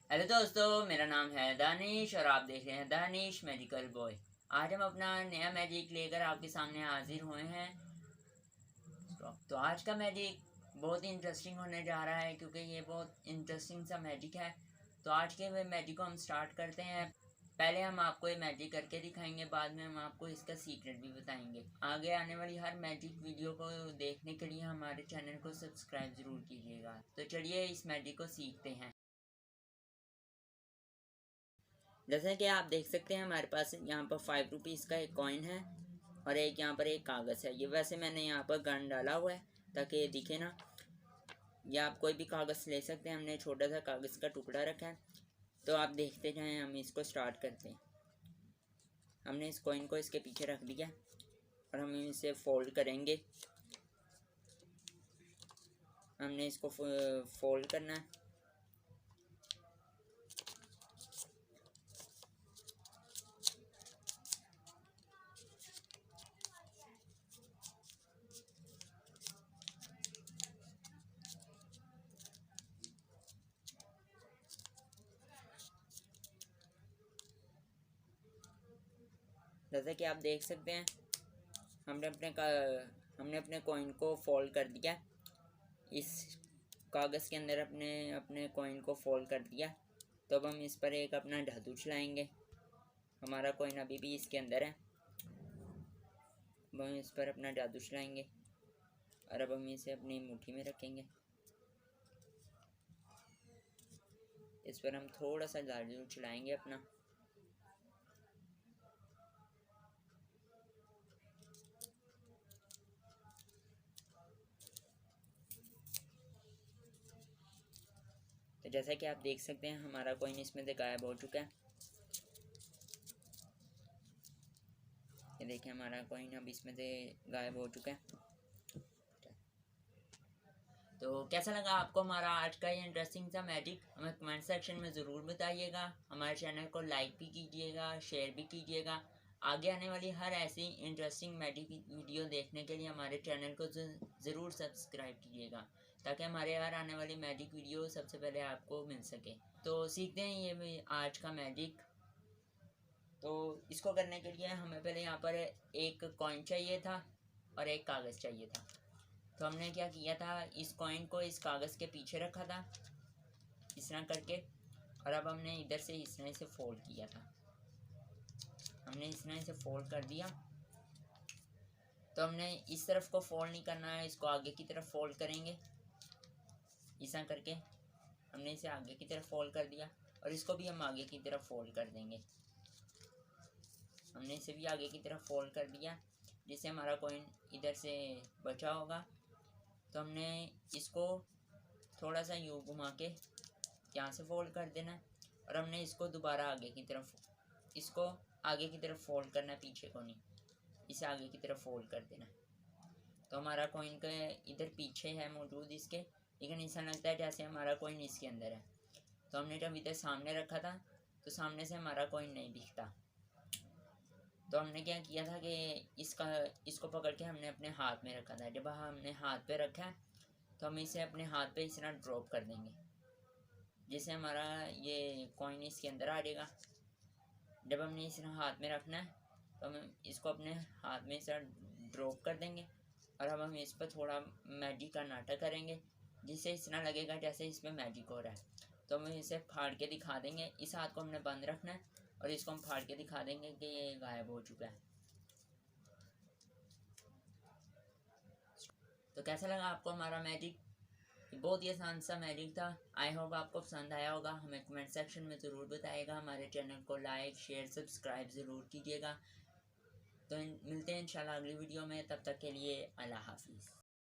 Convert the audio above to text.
Hello दोस्तों, मेरा नाम है दानिश और आप देख रहे हैं दानिश मैजिकल बॉय। आज हम अपना नया मैजिक लेकर आपके सामने हाजिर हुए हैं। तो आज का मैजिक बहुत ही इंटरेस्टिंग होने जा रहा है क्योंकि ये बहुत इंटरेस्टिंग सा मैजिक है। तो आज के मैजिक को हम स्टार्ट करते हैं। पहले हम आपको ये मैजिक करके दिखाएंगे, बाद में हम आपको इसका सीक्रेट भी बताएंगे। आगे आने वाली हर मैजिक वीडियो को देखने के लिए हमारे चैनल को सब्सक्राइब ज़रूर कीजिएगा। तो चलिए इस मैजिक को सीखते हैं। जैसे कि आप देख सकते हैं हमारे पास यहाँ पर 5 रुपीज़ का एक कॉइन है और एक यहाँ पर एक कागज़ है। ये वैसे मैंने यहाँ पर गन डाला हुआ है ताकि ये दिखे ना। या आप कोई भी कागज़ ले सकते हैं, हमने छोटा सा कागज़ का टुकड़ा रखा है। तो आप देखते जाएं, हम इसको स्टार्ट करते हैं। हमने इस कॉइन को इसके पीछे रख दिया और हम इसे फोल्ड करेंगे। हमने इसको फोल्ड करना है। जैसे कि आप देख सकते हैं हमने अपने कॉइन को फोल्ड कर दिया। इस कागज़ के अंदर अपने कॉइन को फोल्ड कर दिया। तो अब हम इस पर एक अपना धातु चलाएंगे। हमारा कॉइन अभी भी इसके अंदर है। अब हम इस पर अपना जादू चलाएंगे और अब हम इसे अपनी मुट्ठी में रखेंगे। इस पर हम थोड़ा सा जादू चलाएंगे अपना। तो जैसा कि आप देख सकते हैं हमारा कॉइन इसमें से गायब हो चुका है। ये देखिए हमारा कॉइन अब इसमें से गायब हो चुका है। तो कैसा लगा आपको हमारा आज का ये इंटरेस्टिंग सा मैजिक? हमें कमेंट सेक्शन में ज़रूर बताइएगा। हमारे चैनल को लाइक भी कीजिएगा, शेयर भी कीजिएगा। आगे आने वाली हर ऐसी इंटरेस्टिंग मैजिक वीडियो देखने के लिए हमारे चैनल को ज़रूर सब्सक्राइब कीजिएगा ताकि हमारे हर आने वाली मैजिक वीडियो सबसे पहले आपको मिल सके। तो सीखते हैं ये भी आज का मैजिक। तो इसको करने के लिए हमें पहले यहाँ पर एक कॉइन चाहिए था और एक कागज़ चाहिए था। तो हमने क्या किया था, इस कॉइन को इस कागज़ के पीछे रखा था इस तरह करके, और अब हमने इधर से इस तरह से फोल्ड किया था। हमने इस तरह से फोल्ड कर दिया। तो हमने इस तरफ को फोल्ड नहीं करना है, इसको आगे की तरफ फोल्ड करेंगे इस तरह करके। हमने इसे आगे की तरफ फोल्ड कर दिया और इसको भी हम आगे की तरफ फोल्ड कर देंगे। हमने इसे भी आगे की तरफ फोल्ड कर दिया जिससे हमारा कॉइन इधर से बचा होगा। तो हमने इसको थोड़ा सा यूँ घुमा के यहाँ से फोल्ड कर देना है और हमने इसको दोबारा इसको आगे की तरफ फोल्ड करना है, पीछे को नहीं, इसे आगे की तरफ फोल्ड कर देना है। तो हमारा कॉइन का इधर पीछे है मौजूद इसके, लेकिन ऐसा लगता है जैसे हमारा कॉइन इसके अंदर है। तो हमने जब इधर सामने रखा था तो सामने से हमारा कॉइन नहीं दिखता। तो हमने क्या किया था कि इसको पकड़ के हमने अपने हाथ में रखा था। जब हमने हाथ पे रखा है तो हम इसे अपने हाथ पे इस तरह ड्रॉप कर देंगे जिससे हमारा ये कॉइन इसके अंदर आ जाएगा। जब हमने इस तरह हाथ में रखना है तो हम इसको अपने हाथ में इस तरह ड्रॉप कर देंगे और अब हम इस पर थोड़ा मैजिक का नाटक करेंगे जिससे इस तरह लगेगा जैसे इसमें मैजिक हो रहा है। तो हम इसे फाड़ के दिखा देंगे। इस हाथ को हमने बंद रखना है और इसको हम फाड़ के दिखा देंगे कि ये गायब हो चुका है। तो कैसा लगा आपको हमारा मैजिक? बहुत ही आसान सा मैजिक था। आई होप आपको पसंद आया होगा। हमें कमेंट सेक्शन में ज़रूर बताइएगा। हमारे चैनल को लाइक शेयर सब्सक्राइब ज़रूर कीजिएगा। तो मिलते हैं इंशाल्लाह अगली वीडियो में। तब तक के लिए अल्लाह हाफिज़।